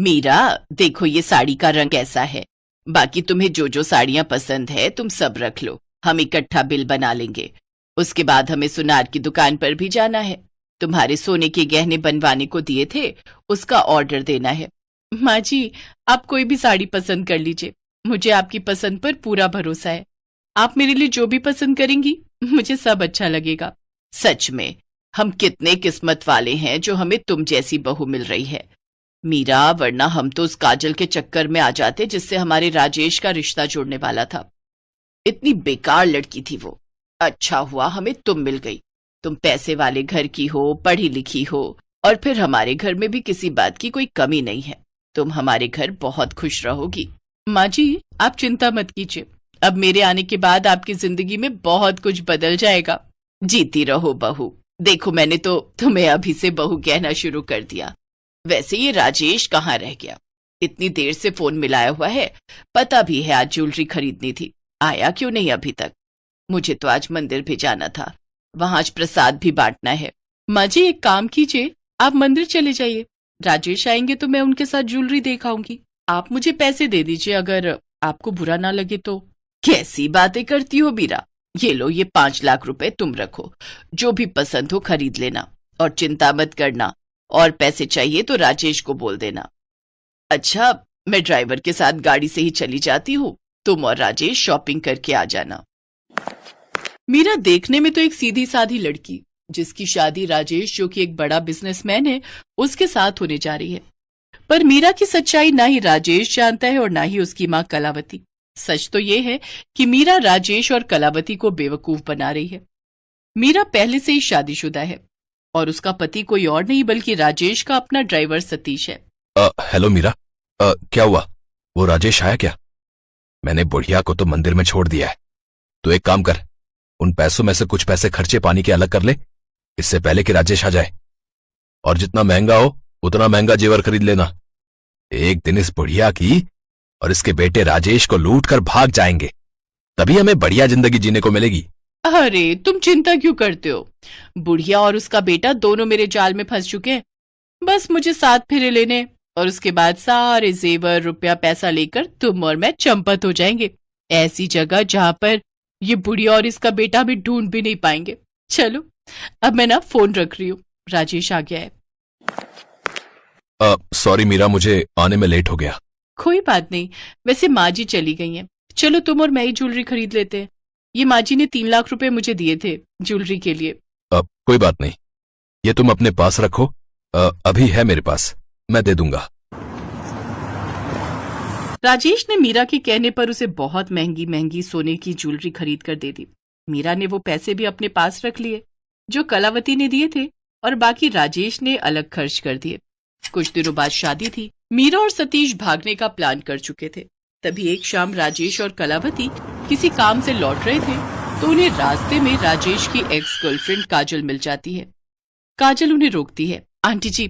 मीरा, देखो ये साड़ी का रंग कैसा है। बाकी तुम्हें जो जो साड़ियां पसंद है तुम सब रख लो, हम इकट्ठा बिल बना लेंगे। उसके बाद हमें सुनार की दुकान पर भी जाना है। तुम्हारे सोने के गहने बनवाने को दिए थे, उसका ऑर्डर देना है। माँ जी, आप कोई भी साड़ी पसंद कर लीजिए, मुझे आपकी पसंद पर पूरा भरोसा है। आप मेरे लिए जो भी पसंद करेंगी मुझे सब अच्छा लगेगा। सच में हम कितने किस्मत वाले हैं जो हमें तुम जैसी बहू मिल रही है मीरा, वरना हम तो उस काजल के चक्कर में आ जाते जिससे हमारे राजेश का रिश्ता जोड़ने वाला था। इतनी बेकार लड़की थी वो। अच्छा हुआ हमें तुम मिल गई। तुम पैसे वाले घर की हो, पढ़ी लिखी हो, और फिर हमारे घर में भी किसी बात की कोई कमी नहीं है। तुम हमारे घर बहुत खुश रहोगी। माँ जी, आप चिंता मत कीजिए, अब मेरे आने के बाद आपकी जिंदगी में बहुत कुछ बदल जाएगा। जीती रहो बहू। देखो मैंने तो तुम्हें अभी से बहू कहना शुरू कर दिया। वैसे ये राजेश कहाँ रह गया? इतनी देर से फोन मिलाया हुआ है, पता भी है आज ज्वेलरी खरीदनी थी, आया क्यों नहीं अभी तक? मुझे तो आज मंदिर भी जाना था, वहां आज प्रसाद भी बांटना है। माँ जी, एक काम कीजिए, आप मंदिर चले जाइए, राजेश आएंगे तो मैं उनके साथ ज्वेलरी दिखाऊंगी। आप मुझे पैसे दे दीजिए अगर आपको बुरा ना लगे तो। कैसी बातें करती हो मीरा? ये लो, ये 5 लाख रुपए तुम रखो, जो भी पसंद हो खरीद लेना, और चिंता मत करना, और पैसे चाहिए तो राजेश को बोल देना। अच्छा, मैं ड्राइवर के साथ गाड़ी से ही चली जाती हूँ, तुम और राजेश शॉपिंग करके आ जाना। मीरा देखने में तो एक सीधी साधी लड़की, जिसकी शादी राजेश जो कि एक बड़ा बिजनेसमैन है उसके साथ होने जा रही है, पर मीरा की सच्चाई ना ही राजेश जानता है और ना ही उसकी माँ कलावती। सच तो ये है कि मीरा राजेश और कलावती को बेवकूफ बना रही है। मीरा पहले से ही शादीशुदा है और उसका पति कोई और नहीं बल्कि राजेश का अपना ड्राइवर सतीश है। हेलो मीरा, क्या हुआ? वो राजेश आया क्या? मैंने बुढ़िया को तो मंदिर में छोड़ दिया है। तो एक काम कर, उन पैसों में से कुछ पैसे खर्चे पानी के अलग कर ले, इससे पहले कि राजेश आ जाए। और जितना महंगा हो उतना महंगा जेवर खरीद लेना। एक दिन इस बुढ़िया की और इसके बेटे राजेश को लूट कर भाग जाएंगे, तभी हमें बढ़िया जिंदगी जीने को मिलेगी। अरे तुम चिंता क्यों करते हो? बुढ़िया और उसका बेटा दोनों मेरे जाल में फंस चुके हैं। बस मुझे 7 फेरे लेने और उसके बाद सारे जेवर रुपया पैसा लेकर तुम और मैं चंपत हो जाएंगे, ऐसी जगह जहां पर ये बुढ़िया और इसका बेटा भी ढूंढ भी नहीं पाएंगे। चलो अब मैं ना फोन रख रही हूँ, राजेश आ गया है। सॉरी मीरा, मुझे आने में लेट हो गया। कोई बात नहीं, वैसे माँ जी चली गई हैं। चलो तुम और मैं ही ज्वेलरी खरीद लेते हैं। ये माँ जी ने 3 लाख रुपए मुझे दिए थे ज्वेलरी के लिए। कोई बात नहीं, ये तुम अपने पास रखो, अभी है मेरे पास, मैं दे दूंगा। राजेश ने मीरा के कहने पर उसे बहुत महंगी महंगी सोने की ज्वेलरी खरीद कर दे दी। मीरा ने वो पैसे भी अपने पास रख लिए जो कलावती ने दिए थे, और बाकी राजेश ने अलग खर्च कर दिए। कुछ दिनों बाद शादी थी। मीरा और सतीश भागने का प्लान कर चुके थे। तभी एक शाम राजेश और कलावती किसी काम से लौट रहे थे तो उन्हें रास्ते में राजेश की एक्स गर्लफ्रेंड काजल मिल जाती है। काजल उन्हें रोकती है। आंटी जी,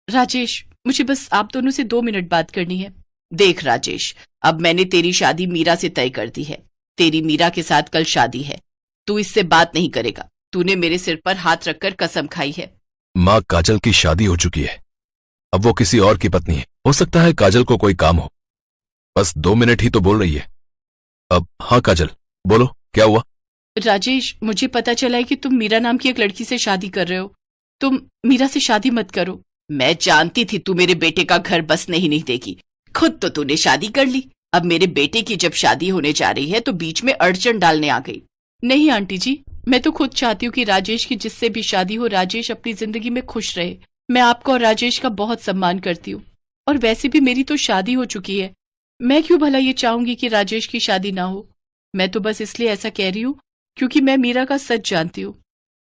राजेश, मुझे बस आप दोनों से 2 मिनट बात करनी है। देख राजेश, अब मैंने तेरी शादी मीरा से तय कर दी है। तेरी मीरा के साथ कल शादी है, तू इससे बात नहीं करेगा। तूने मेरे सिर पर हाथ रखकर कसम खाई है। माँ, काजल की शादी हो चुकी है, अब वो किसी और की पत्नी है। हो सकता है काजल को कोई काम हो, बस 2 मिनट ही तो बोल रही है। अब हाँ काजल, बोलो क्या हुआ? राजेश, मुझे पता चला है कि तुम मीरा नाम की एक लड़की से शादी कर रहे हो। तुम मीरा से शादी मत करो। मैं जानती थी तू मेरे बेटे का घर बसने ही नहीं देगी, खुद तो तूने शादी कर ली। अब मेरे बेटे की जब शादी होने जा रही है तो बीच में अड़चन डालने आ गई। नहीं आंटी जी, मैं तो खुद चाहती हूँ कि राजेश की जिससे भी शादी हो, राजेश अपनी जिंदगी में खुश रहे। मैं आपका और राजेश का बहुत सम्मान करती हूँ, और वैसे भी मेरी तो शादी हो चुकी है। मैं क्यों भला ये चाहूंगी कि राजेश की शादी ना हो। मैं तो बस इसलिए ऐसा कह रही हूँ क्योंकि मैं मीरा का सच जानती हूँ।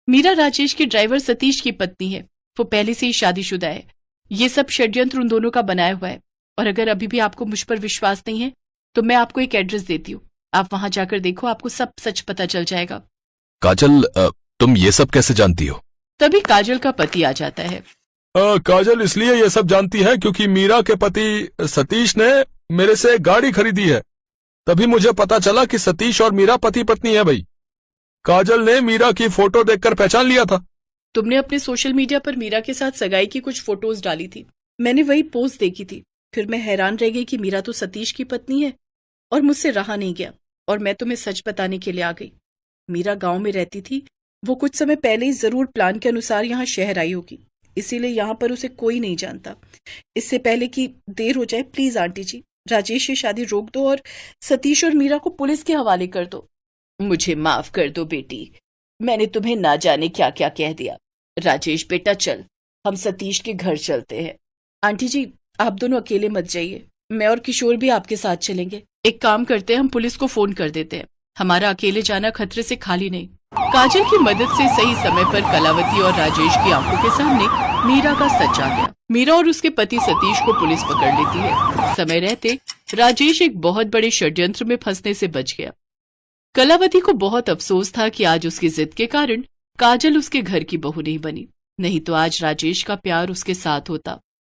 मीरा राजेश के ड्राइवर सतीश की पत्नी है, वो पहले से ही शादीशुदा है। ये सब षड्यंत्र उन दोनों का बनाया हुआ है, और अगर अभी भी आपको मुझ पर विश्वास नहीं है तो मैं आपको एक एड्रेस देती हूँ, आप वहां जाकर देखो, आपको सब सच पता चल जाएगा। काजल, तुम ये सब कैसे जानती हो? तभी काजल का पति आ जाता है। काजल इसलिए ये सब जानती है क्योंकि मीरा के पति सतीश ने मेरे से एक गाड़ी खरीदी है, तभी मुझे पता चला कि सतीश और मीरा पति पत्नी है। भाई, काजल ने मीरा की फोटो देखकर पहचान लिया था। तुमने अपने सोशल मीडिया पर मीरा के साथ सगाई की कुछ फोटोज डाली थी, मैंने वही पोस्ट देखी थी। फिर मैं हैरान रह गई कि मीरा तो सतीश की पत्नी है और मुझसे रहा नहीं गया और मैं तुम्हें सच बताने के लिए आ गई। मीरा गांव में रहती थी। वो कुछ समय पहले ही जरूर प्लान के अनुसार यहाँ शहर आई होगी, इसीलिए यहाँ पर उसे कोई नहीं जानता। इससे पहले कि देर हो जाए, प्लीज आंटी जी, राजेश की शादी रोक दो और सतीश और मीरा को पुलिस के हवाले कर दो। मुझे माफ कर दो बेटी, मैंने तुम्हें ना जाने क्या क्या कह दिया। राजेश बेटा चल, हम सतीश के घर चलते हैं। आंटी जी, आप दोनों अकेले मत जाइए, मैं और किशोर भी आपके साथ चलेंगे। एक काम करते हैं, हम पुलिस को फोन कर देते हैं। हमारा अकेले जाना खतरे से खाली नहीं। काजल की मदद से सही समय पर कलावती और राजेश की आंखों के सामने मीरा का सच आ गया। मीरा और उसके पति सतीश को पुलिस पकड़ लेती है। समय रहते राजेश एक बहुत बड़े षड्यंत्र में फंसने से बच गया। कलावती को बहुत अफसोस था कि आज उसकी जिद के कारण काजल उसके घर की बहू नहीं बनी, नहीं तो आज राजेश का प्यार उसके साथ होता।